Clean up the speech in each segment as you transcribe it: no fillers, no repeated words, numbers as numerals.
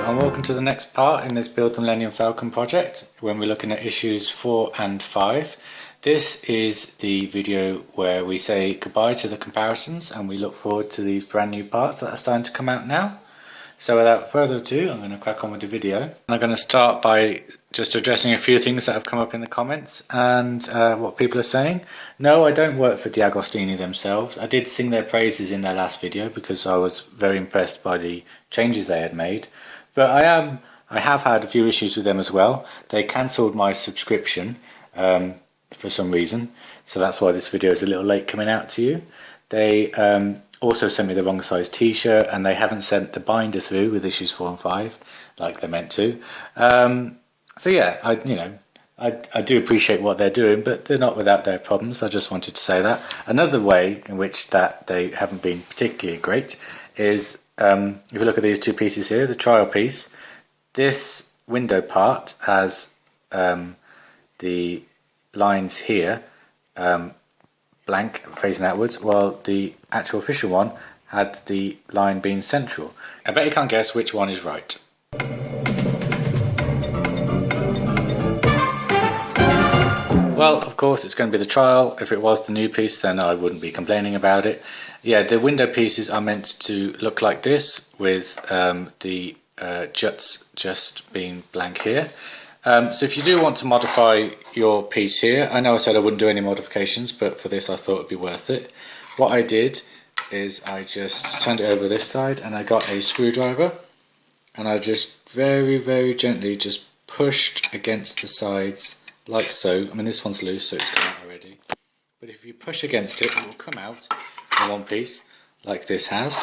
and welcome to the next part in this Build the Millennium Falcon project when we're looking at issues 4 and 5. This is the video where we say goodbye to the comparisons and we look forward to these brand new parts that are starting to come out now. So without further ado, I'm going to crack on with the video. I'm going to start by just addressing a few things that have come up in the comments and what people are saying. No, I don't work for DeAgostini themselves. I did sing their praises in their last video because I was very impressed by the changes they had made. But I have had a few issues with them as well. They cancelled my subscription for some reason, so that's why this video is a little late coming out to you. They also sent me the wrong size t-shirt, and they haven't sent the binder through with issues 4 and 5 like they meant to. So yeah, I do appreciate what they're doing, but they're not without their problems. I just wanted to say that. Another way in which that they haven't been particularly great is if you look at these two pieces here, the trial piece, this window part has the lines here blank facing outwards, while the actual official one had the line being central. I bet you can't guess which one is right. Well, of course it's going to be the trial. If it was the new piece, then I wouldn't be complaining about it. Yeah, the window pieces are meant to look like this, with the juts just being blank here. So if you do want to modify your piece here, I know I said I wouldn't do any modifications, but for this I thought it'd be worth it. What I did is I just turned it over this side and I got a screwdriver and I just very, very gently just pushed against the sides like so. I mean, this one's loose, so it's come out already. But if you push against it, it will come out in one piece like this has,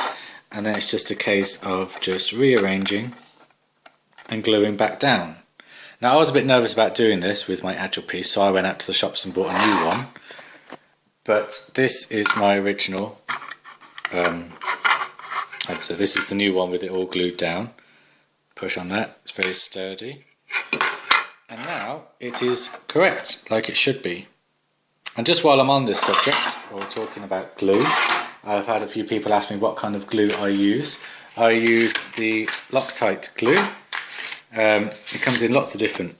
and then it's just a case of just rearranging and gluing back down. Now I was a bit nervous about doing this with my actual piece, so I went out to the shops and bought a new one. But this is my original, so this is the new one with it all glued down. Push on that, it's very sturdy. And now it is correct, like it should be. And just while I'm on this subject, while we're talking about glue, I've had a few people ask me what kind of glue I use. I use the Loctite glue. It comes in lots of different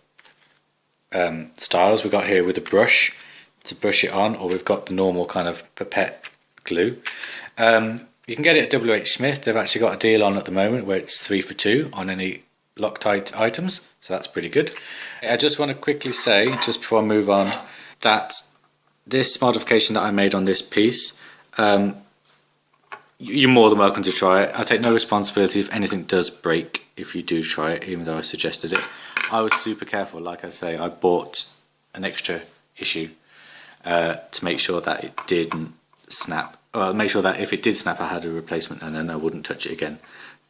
styles. We've got here with a brush to brush it on, or we've got the normal kind of pipette glue. You can get it at WH Smith. They've actually got a deal on at the moment where it's 3 for 2 on any Loctite items, so that's pretty good. I just want to quickly say, just before I move on, that this modification that I made on this piece, you're more than welcome to try it. I take no responsibility if anything does break if you do try it, even though I suggested it. I was super careful. Like I say, I bought an extra issue to make sure that it didn't snap. Well, make sure that if it did snap I had a replacement and then I wouldn't touch it again.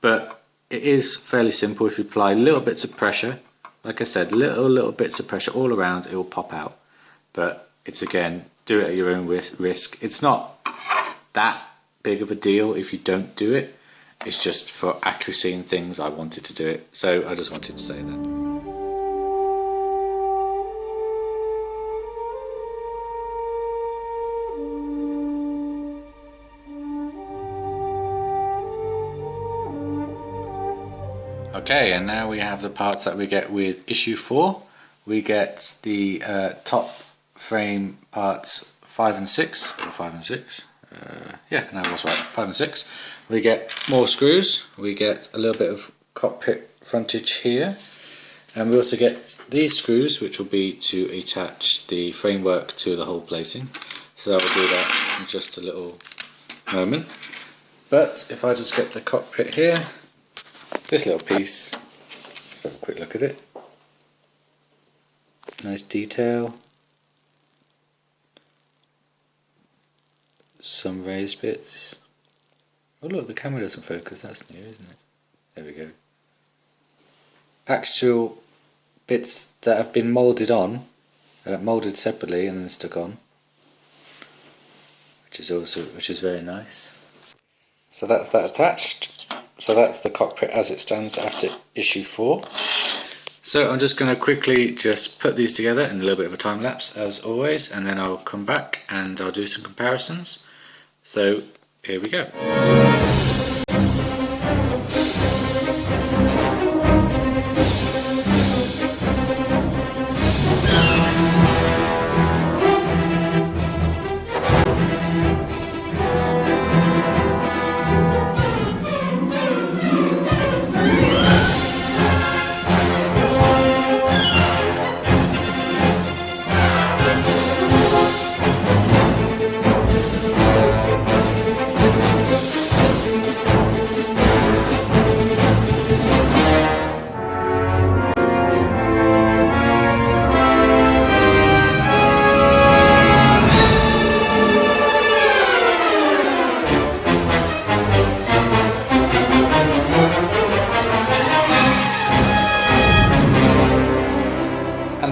But it is fairly simple. If you apply little bits of pressure, like I said, little bits of pressure all around, it will pop out. But it's, again, do it at your own risk. It's not that big of a deal if you don't do it. It's just for accuracy and things I wanted to do it, so I just wanted to say that. Okay, and now we have the parts that we get with issue 4. We get the top frame parts 5 and 6, or 5 and 6. Yeah, no, that's right, 5 and 6. We get more screws, we get a little bit of cockpit frontage here, and we also get these screws, which will be to attach the framework to the whole plating. So I'll do that in just a little moment. But if I just get the cockpit here, this little piece, let's have a quick look at it. Nice detail. Some raised bits. Oh look, the camera doesn't focus, that's new, isn't it? There we go. Actual bits that have been moulded on, moulded separately and then stuck on, which is very nice. So that's that attached. So that's the cockpit as it stands after issue 4. So I'm just going to quickly just put these together in a little bit of a time lapse as always, and then I'll come back and I'll do some comparisons. So here we go.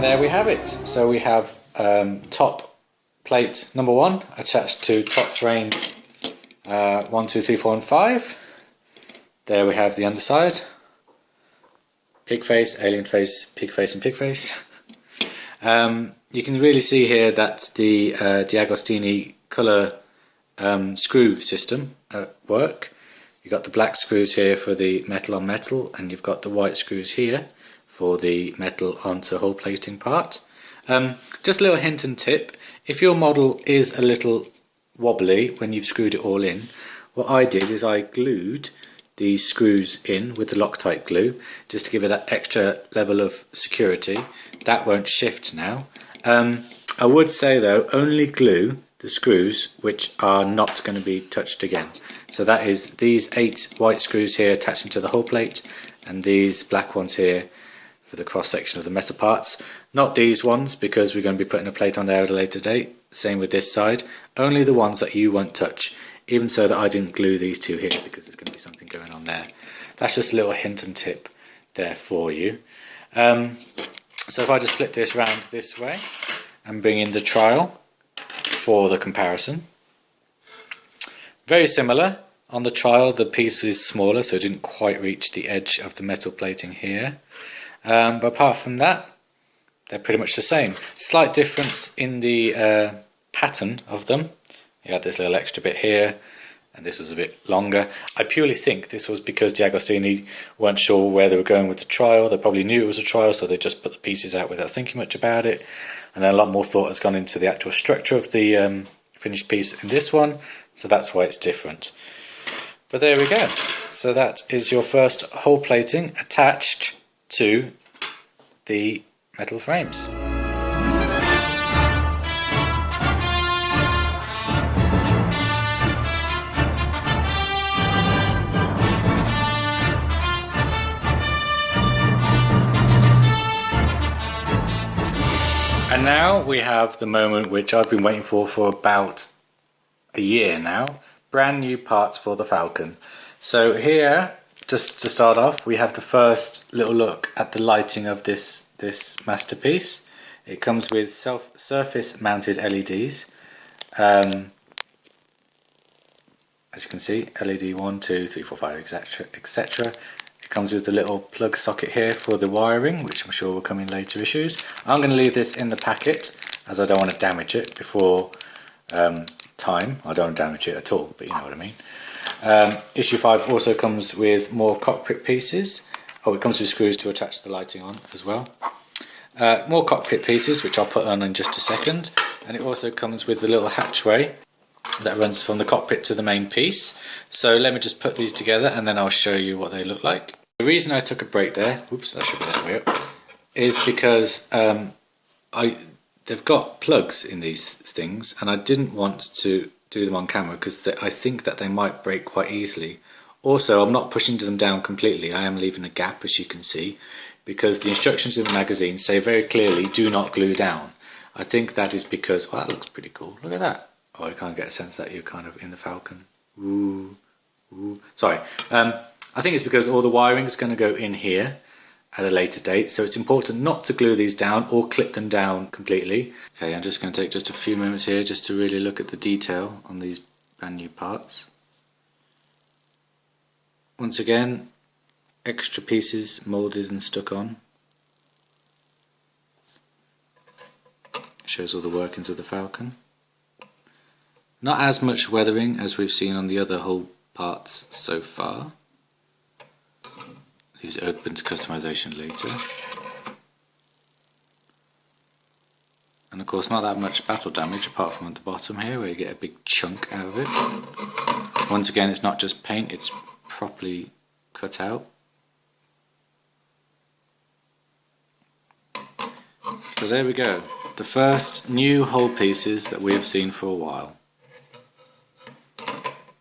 there we have it. So we have top plate number 1 attached to top frames 1, 2, 3, 4 and 5. There we have the underside. Pig face, alien face, pig face and pig face. You can really see here that the DeAgostini colour screw system at work. You've got the black screws here for the metal on metal, and you've got the white screws here for the metal onto hull plating part. Just a little hint and tip, if your model is a little wobbly when you've screwed it all in, what I did is I glued these screws in with the Loctite glue just to give it that extra level of security. That won't shift now. I would say though, only glue the screws which are not going to be touched again. So that is these 8 white screws here attaching to the hull plate, and these black ones here for the cross section of the metal parts. Not these ones, because we're going to be putting a plate on there at a later date. Same with this side. Only the ones that you won't touch. Even so that I didn't glue these 2 here because there's going to be something going on there. That's just a little hint and tip there for you. So if I just flip this round this way and bring in the trial for the comparison. Very similar. On the trial the piece is smaller, so it didn't quite reach the edge of the metal plating here. But apart from that, they're pretty much the same. Slight difference in the pattern of them. You had this little extra bit here, and this was a bit longer. I purely think this was because DeAgostini weren't sure where they were going with the trial. They probably knew it was a trial, so they just put the pieces out without thinking much about it. And then a lot more thought has gone into the actual structure of the finished piece in this one, so that's why it's different. But there we go. So that is your first hull plating attached to the metal frames. And now we have the moment which I've been waiting for about a year now. Brand new parts for the Falcon. So here, just to start off, we have the first little look at the lighting of this masterpiece. It comes with surface mounted LEDs. As you can see, LED 1, 2, 3, 4, 5, etc, etc. It comes with a little plug socket here for the wiring, which I'm sure will come in later issues. I'm going to leave this in the packet as I don't want to damage it before time. I don't want to damage it at all, but you know what I mean. Issue 5 also comes with more cockpit pieces. Oh, it comes with screws to attach the lighting on as well. More cockpit pieces, which I'll put on in just a second. And it also comes with the little hatchway that runs from the cockpit to the main piece. So let me just put these together and then I'll show you what they look like. The reason I took a break there, oops, that should be that way up, is because they've got plugs in these things and I didn't want to do them on camera because I think that they might break quite easily. Also, I'm not pushing them down completely. I am leaving a gap, as you can see, because the instructions in the magazine say very clearly, do not glue down. I think that is because, well, that looks pretty cool. Look at that. Oh, I can't get a sense that you're kind of in the Falcon. Ooh, ooh. Sorry. I think it's because all the wiring is going to go in here at a later date, so it's important not to glue these down or clip them down completely. Okay, I'm just going to take just a few moments here just to really look at the detail on these brand new parts. Once again, extra pieces moulded and stuck on. Shows all the workings of the Falcon. Not as much weathering as we've seen on the other hull parts so far. These are open to customization later. And of course not that much battle damage apart from at the bottom here where you get a big chunk out of it. Once again, it's not just paint, it's properly cut out. So there we go, the first new hull pieces that we have seen for a while.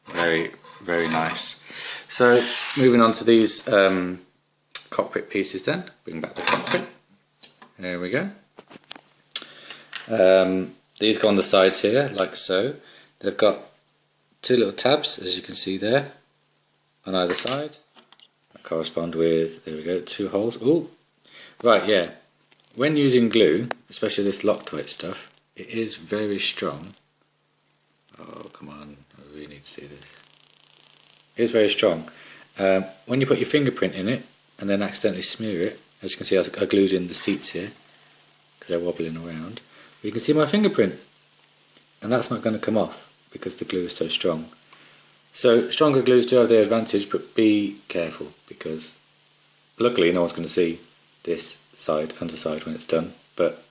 Very, very nice. So moving on to these cockpit pieces then, bring back the cockpit. There we go. These go on the sides here, like so. They've got 2 little tabs, as you can see there, on either side. That correspond with, there we go, 2 holes. Ooh, right, yeah. when using glue, especially this Loctite stuff, it is very strong. Oh, come on, I really need to see this. It is very strong. When you put your fingerprint in it and then accidentally smear it, as you can see, I glued in the seats here because they're wobbling around. You can see my fingerprint, and that's not going to come off because the glue is so strong. So stronger glues do have their advantage, but be careful because luckily no one's going to see this underside when it's done, but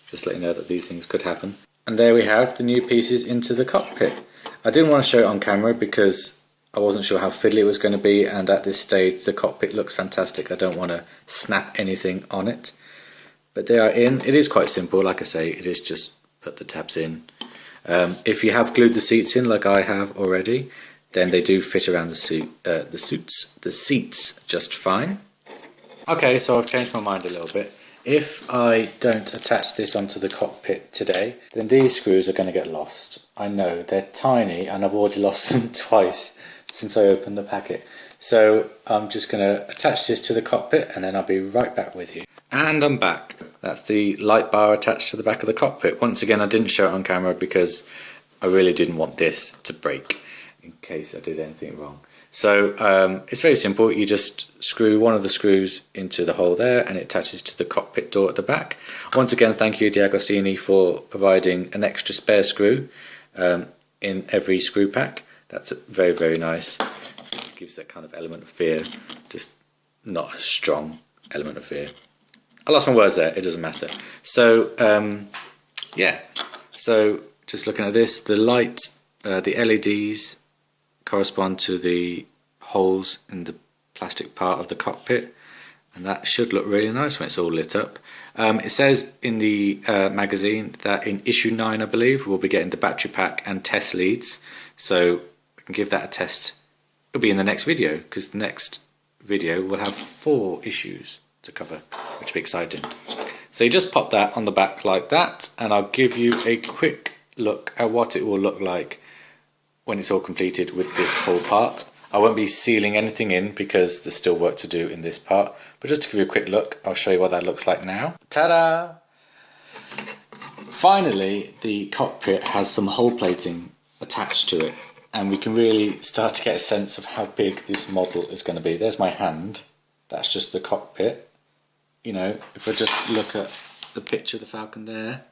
just let you know that these things could happen. And there we have the new pieces into the cockpit. I didn't want to show it on camera because I wasn't sure how fiddly it was going to be, and at this stage the cockpit looks fantastic. I don't want to snap anything on it. But they are in. It is quite simple, like I say, it is just put the tabs in. If you have glued the seats in like I have already, then they do fit around the seats just fine. Okay, so I've changed my mind a little bit. If I don't attach this onto the cockpit today, then these screws are going to get lost. I know, they're tiny and I've already lost them twice since I opened the packet. So I'm just going to attach this to the cockpit and then I'll be right back with you. And I'm back. That's the light bar attached to the back of the cockpit. Once again, I didn't show it on camera because I really didn't want this to break in case I did anything wrong. So it's very simple. You just screw one of the screws into the hole there and it attaches to the cockpit door at the back. Once again, thank you DeAgostini for providing an extra spare screw in every screw pack. That's very, very nice. It gives that kind of element of fear, just not a strong element of fear. I lost my words there, it doesn't matter. So yeah, so just looking at this, the light, the LEDs correspond to the holes in the plastic part of the cockpit, and that should look really nice when it's all lit up. It says in the magazine that in issue 9, I believe, we'll be getting the battery pack and test leads, so we can give that a test. It'll be in the next video, because the next video will have 4 issues to cover, which will be exciting. So you just pop that on the back like that, and I'll give you a quick look at what it will look like when it's all completed with this whole part. I won't be sealing anything in because there's still work to do in this part, but just to give you a quick look, I'll show you what that looks like now. Ta-da! Finally, the cockpit has some hull plating attached to it, and we can really start to get a sense of how big this model is going to be. There's my hand, that's just the cockpit. You know, if I just look at the picture of the Falcon there,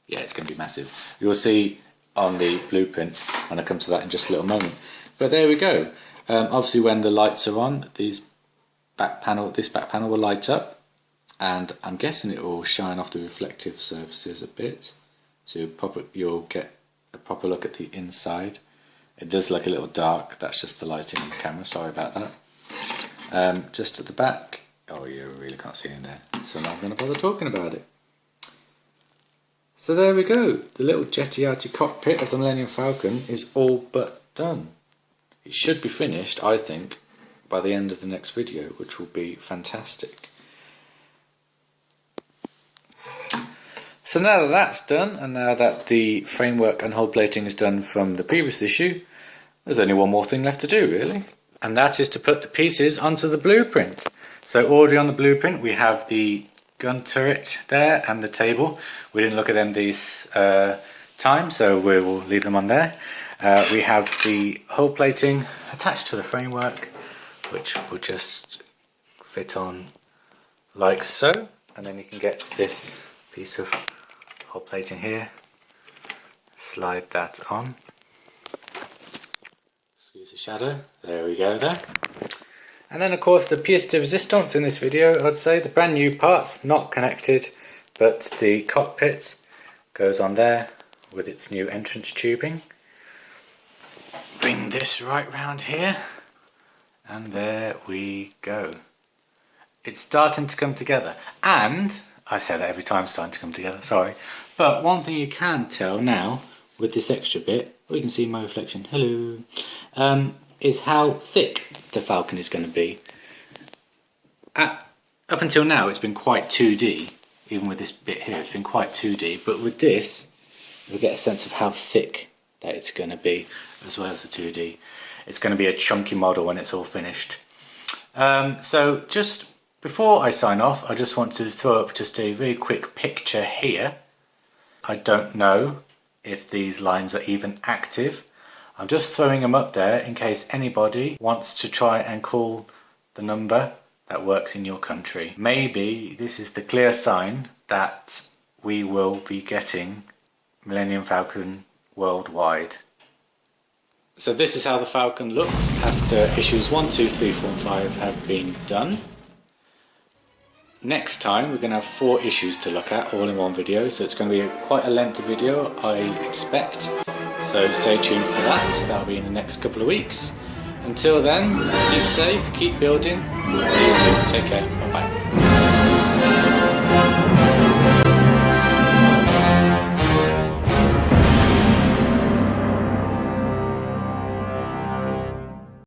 yeah, it's going to be massive. You'll see on the blueprint when I come to that in just a little moment. But there we go. Obviously when the lights are on, this back panel will light up, and I'm guessing it will shine off the reflective surfaces a bit, so you'll get a proper look at the inside. It does look a little dark, that's just the lighting on the camera, sorry about that. Just at the back, oh you really can't see in there, so I'm not going to bother talking about it. So there we go, the little jetty-outy cockpit of the Millennium Falcon is all but done. It should be finished, I think, by the end of the next video, which will be fantastic. So now that that's done, and now that the framework and hull plating is done from the previous issue, there's only one more thing left to do, really. And that is to put the pieces onto the blueprint. So already on the blueprint we have the gun turret there and the table. We didn't look at them this time, so we will leave them on there. We have the hull plating attached to the framework, which will just fit on like so, and then you can get this piece of hull plating here, slide that on, use a shadow, there we go there. And then of course the pièce de résistance in this video, I'd say, the brand new parts, not connected, but the cockpit goes on there with its new entrance tubing. Bring this right round here, and there we go. It's starting to come together, and I say that every time it's starting to come together, sorry, but one thing you can tell now with this extra bit, oh, you can see my reflection, hello, is how thick the Falcon is going to be. Up until now it's been quite 2D, even with this bit here it's been quite 2D, but with this you'll get a sense of how thick that it's going to be, as well as the 2D. It's going to be a chunky model when it's all finished. So just Before I sign off, I just want to throw up just a very quick picture here. I don't know if these lines are even active. I'm just throwing them up there in case anybody wants to try and call the number that works in your country. Maybe this is the clear sign that we will be getting Millennium Falcon worldwide. So this is how the Falcon looks after issues 1, 2, 3, 4 and 5 have been done. Next time we're going to have 4 issues to look at all in one video, so it's going to be quite a lengthy video I expect. So stay tuned for that, that'll be in the next couple of weeks. Until then, keep safe, keep building, see you soon, take care, bye bye.